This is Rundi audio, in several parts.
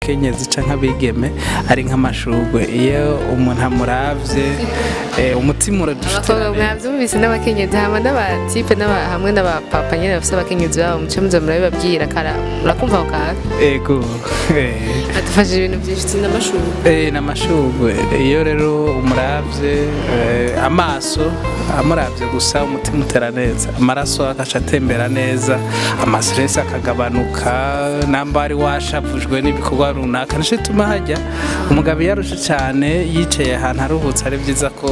nk'abakenyezi canke abigeme ari nk'amashurwe iyo umuntu amuravye umutima uradushitira mwavyumvise n'abakenyezi hama n'abatipe hamwe n'abapapa nyene bafise abakenyezi babo muce muza murabibabwira kara urakumva ako kaga ego adufashije ibintu vyinshi n'amashurwe n'amashurwe iyo rero umuravye amaso amuravye gusa umutima utera neza amaraso agaca atembera neza amastress akagabanuka namba ari washavujwe n'ibikorwa runaka nico tuma hajya umugabo yarushe cyane yicaye ahantu aruhutse ari byiza ko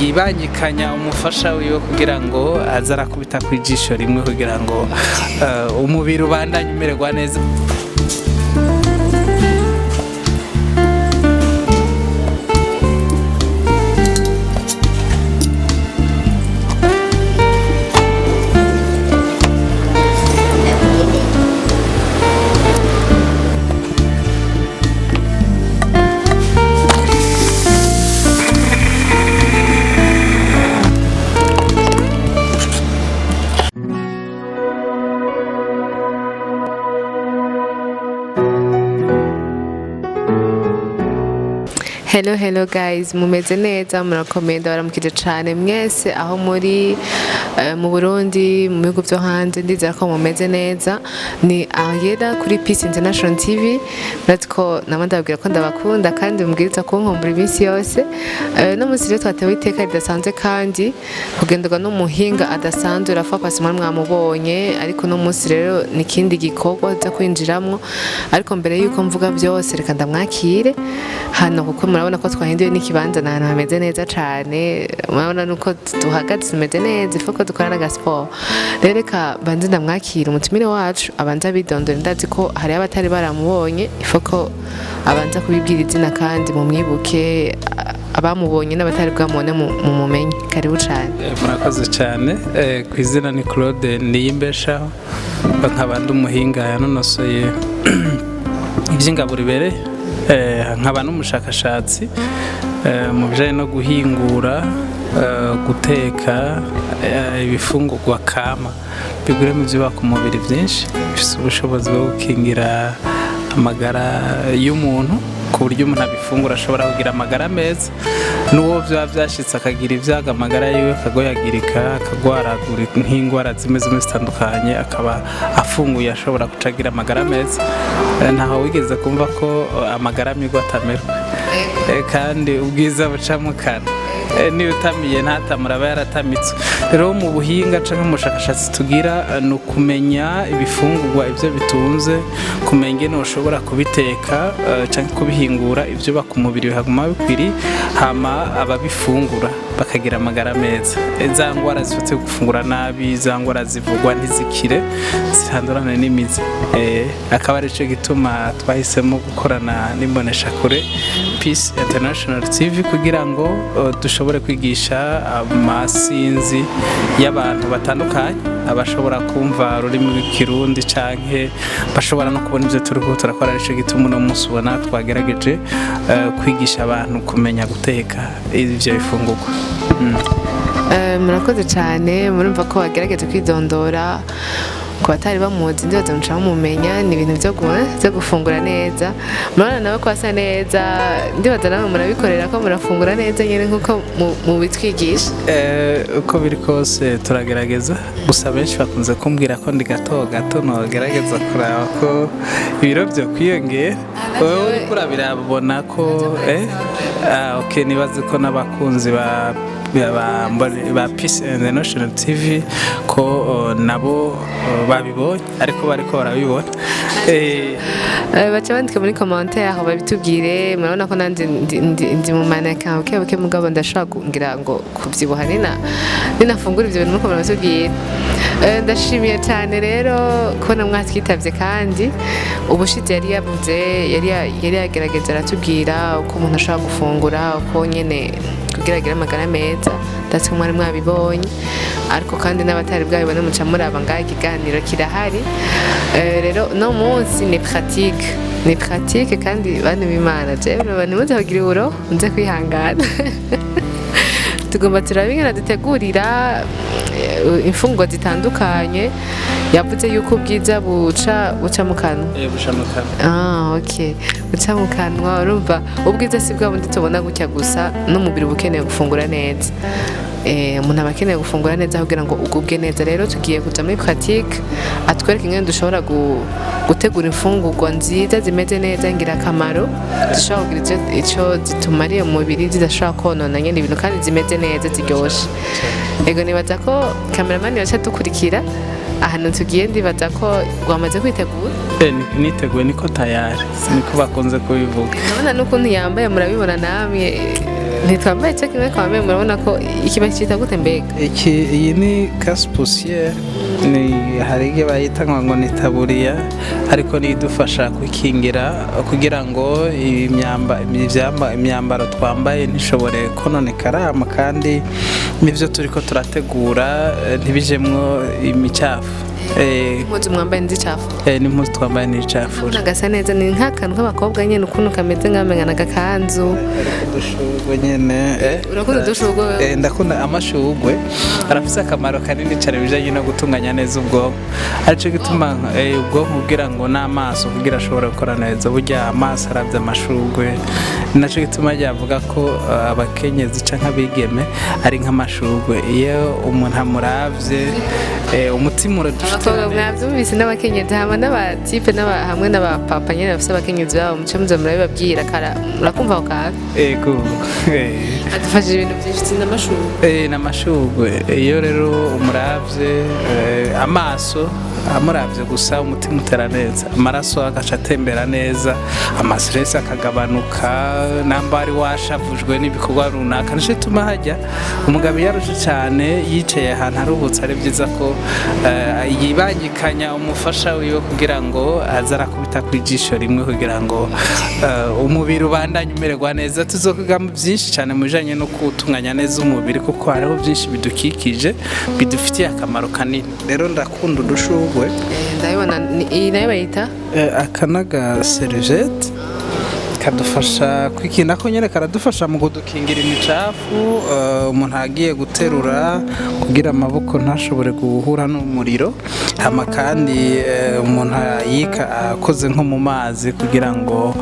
yibangikanya umufasha wiwe kugira ngo azara kubita kwijisho rimwe kugira ngo umubiri ubandanye umererwa neza. Hello guys, mumeze neza murakomenda baramukije cyane mwese aho muri mu Burundi mu bihugu byo hanze ndizera ko mumeze neza. Ni Ariela kuri Peace International TV natko namandabwira ko ndabakunda kandi mubwiriza ko nkombura iminsi yose no munsi rero twatewe iteka ridasanzwe kandi kugenderwa n'umuhinga adasanzwe rafa pasimana mwamubonye ariko no munsi rero nikindi gikorwa cyo kwinjiramwo ariko mbere yuko mvuga byose reka ndamwakire hano kuko murabona ko twahinduye n'ikibanza n'ahantu hameze neza cyane murabona nuko duhagaze tumeze neza ifoko dukorana ga sport rero reka banze ndamwakira umutumire wacu abanza bidondora ndazi ko hari abatari baramubonye ifoko abanza kubibwira izina kandi mumwibuke abamubonye n'abatari bwamubone mu mumenye karibu cyane. Murakoze cyane ku izina ni Claude Niyimbeshaho nk'abandi umuhinga yanonosoye iby'ingaburo ibereye nkaba n'umushakashatsi mu bijanye no guhingura guteka ibifungurwa kama biguremo ibyubaka umubiri byinshi bifite ubushobozi bwo gukingira amagara y'umuntu ku buryo umuntu abifungura ashobora kugira amagara meza n'uwo byaba byashitse akagira ibyaga amagara yiwe akagoyagirika akagwaragurika nk'indwara zimeze zitandukanye akaba afunguye ashobora kucagira amagara meza ntaho wigeze kumva ko amagara migwa atamerwe kandi ubwiza buca mu kanwa niyo utamiye ntatamura aba yaratamitse rero mu buhinga canke mu bushakashatsi tugira ni ukumenya ibifungurwa ibyo bitunze kumenya ingene ushobora kubiteka canke kubihingura ibyo baka umubiri bihaguma bikwiri hama ababifungura bakagira amagara meza za ngwara zifite gufungura nabi za ngwara zivugwa ntizikire zitandurana n'imizi akaba ari cyo gituma twahisemo gukorana n'imbonesha kure Peace International TV kugira ngo dushobore kwigisha amasinzi y'abantu batandukanye abashobora kumva ururimi rw'ikirundi canke bashobora no kubona ibyo turiko turakora arico gituma no munsi ubona twagerageje kwigisha abantu kumenya guteka ivyo bifungurwa. Murakoze cyane murumva ko bagerageje kwidondora ku batari bamuzi ndibaza muca mumenya ni ibintu byo gufungura neza murabona nawe ko asa neza ndibaza nawe murabikorera ko murafungura neza nyine nkuko mubitwigisha uko biri kose turagerageza gusa benshi bakunze kumbwira ko ndi gato nogerageza kuraba ko ibiro byo kwiyongera wowe uriko urabirabona ko okay nibaze ko n'abakunzi ba Peace International TV ko nabo babibonye ariko bariko barabibona baca bandika muri commentaire aho babitubwire murabona ko nanje ndi mu manaka buke mugabo ndashaka kugira ngo kubyibuha ninafungura ibyo bintu nuko baratubwira ndashimiye cyane rero ko namwatwitavye kandi ubushitse yari yavuze yari yagerageza aratubwira uko umuntu ashaka gufungura uko nyene kugira agire amagara meza ndetse mwari mwabibonye ariko kandi n'abatari bwabibone muca muraba ngaho ikiganiro kirahari rero no munsi ni pratique kandi bana b'Imana jewe abantu muze kugira uburo nze kwihangana tugomba turabingana dutegurira imfungwa zitandukanye yavuze yuko ubwiza buca mu kanwa. buca mu kanwa. Okay, buca mu kanwa. Urumva ubwiza si bwa bundi tubona gutya gusa, n'umubiri uba ukeneye gufungura neza. Umuntu aba akeneye gufungura neza kugira ngo ugubwe neza. Rero tugiye kuja muri pratique, atwereka ingene dushobora gutegura imfungurwa nziza zimeze neza ngirakamaro, zishobora kugira ico zitumariye mu mubiri, zidashobora konona nyene ibintu kandi zimeze neza ziryoshe. Ego nibaza ko cameraman yaca dukurikira ahantu tugiye, ndibaza ko wamaze kwitegura. Niteguye, niko tayari, niko bakunze kubivuga. Urabona n'ukuntu yambaye, murabibona namwe. Ntitwambaye cyo kimwe twambaye, murabona ko ikiba cyita gute mbega. Iyi ni casse poussière, ni hari igihe bayita ngo ni taburiya, ariko nidufasha kwikingira kugira ngo imyambaro twambaye ntishobore kononekara, kandi n'ibyo turiko turategura ntibijemwo imicafu. Impuzu mwambaye nzicafu. N'impuzu twambaye n'icafu. Nagasa neza, ni nk'akantu k'abakobwa nyene ukuntu kameze nk'amenga n'agakanzu. Udushurwe nyene. Urakunda udushurwe? Ndakunda amashurwe, arafise akamaro kanini cyane bijanye no gutunganya neza ubwonko. Arico gituma ubwonko kugira ngo n'amaso kugira ashobora gukora neza, burya amaso aravye amashurwe. Naco gituma yavuga ko abakenyezi canke abigeme ari nk'amashurwe. Iyo umuntu amuravye umutima abakobwa mwavyumvise n'abakenyezi hamwe n'abatipe hamwe n'abapapa nyene bafise abakenyezi babo, muce muze murabibabwira murakumva ako kantu. Ego. Adufashije ibintu vyinshi n'amashurwe. N'amashurwe. Iyo rero umuravye amaso amuravye gusa, umutima utera neza, amaraso agaca atembera neza, amastress akagabanuka, namba ari washavujwe n'ibikorwa runaka. Nico gituma hajya umugabo yarushe cyane yicaye ahantu aruhutse, ari byiza ko yibangikanya umufasha wiwe kugira ngo aze arakubita ku ijisho rimwe kugira ngo umubiri ubandanye umererwa neza. Tuzokwiga byinshi cyane mu bijanye no gutunganya neza umubiri, kuko hariho byinshi bidukikije bidufitiye akamaro kanini. Rero ndakunda udushurwe. Ndabibona, iyi nayo bayita akanaga serviette, kadufasha kwikinda ko nyene, karadufasha mu kudukingira imicafu umuntu agiye guterura kugira amaboko ntashobore guhura n'umuriro, hama kandi umuntu akoze nko mu mazi kugira ngo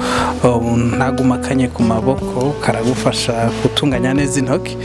ntagumakanye ku maboko, karagufasha gutunganya neza intoki.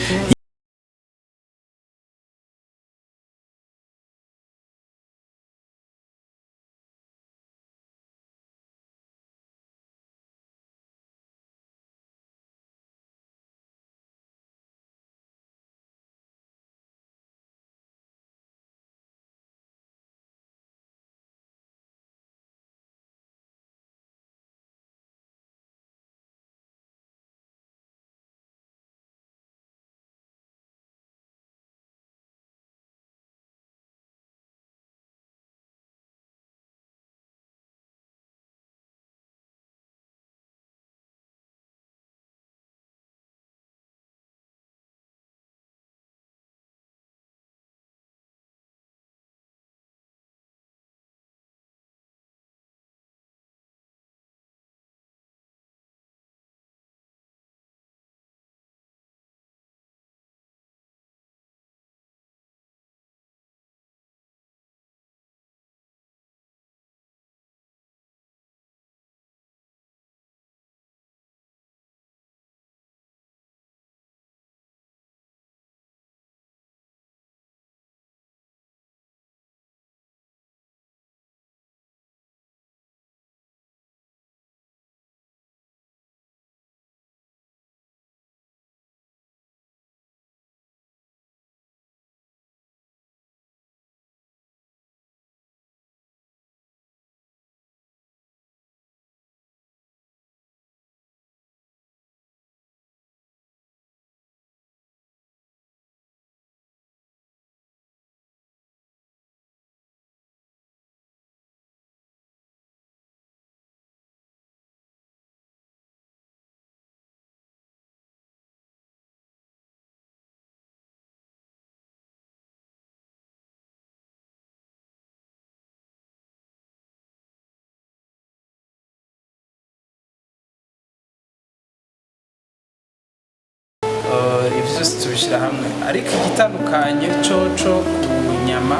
Ibyo byose tubishyira hamwe, ariko igitandukanye coco ku nyama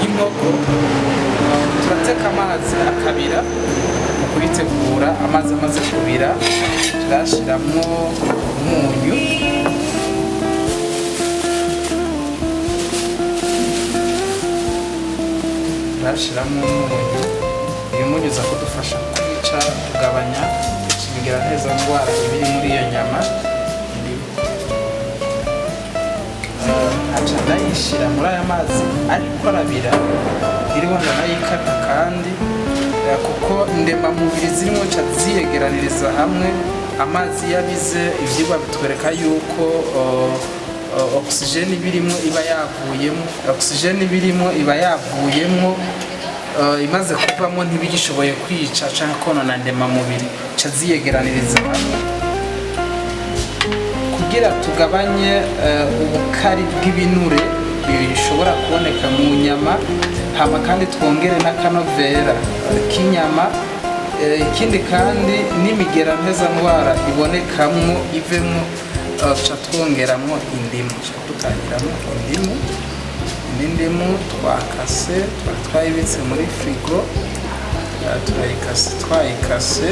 y'inkoko. Turateka amazi akabira. Mu kuyitegura amazi amaze kubira turashyiramo umunyu, uyu munyu uza kudufasha kwica kugabanya ikingira neza ndwara ibiri muri iyo nyama. Aca ndayishyira muri aya mazi ariko arabira, iriho ndanayikata kandi kuko ndemamubiri zirimo nca ziyegeraniriza hamwe. Amazi yabize, ivyigwa bitwereka yuko oxygene birimo iba yavuyemo, imaze kuvamo ntibigishoboye kwica canke konona ndemamubiri, nca ziyegeraniriza hamwe kugira tugabanye ubukari bw'ibinure bishobora kuboneka mu nyama, hama kandi twongere n'akanovera k'inyama. Ikindi kandi n'imigera ntezandwara ibonekamwo ivemwo, tuca twongeramo indimu, dutangiramo indimu twakase, twayibitse muri frigo, twayikase.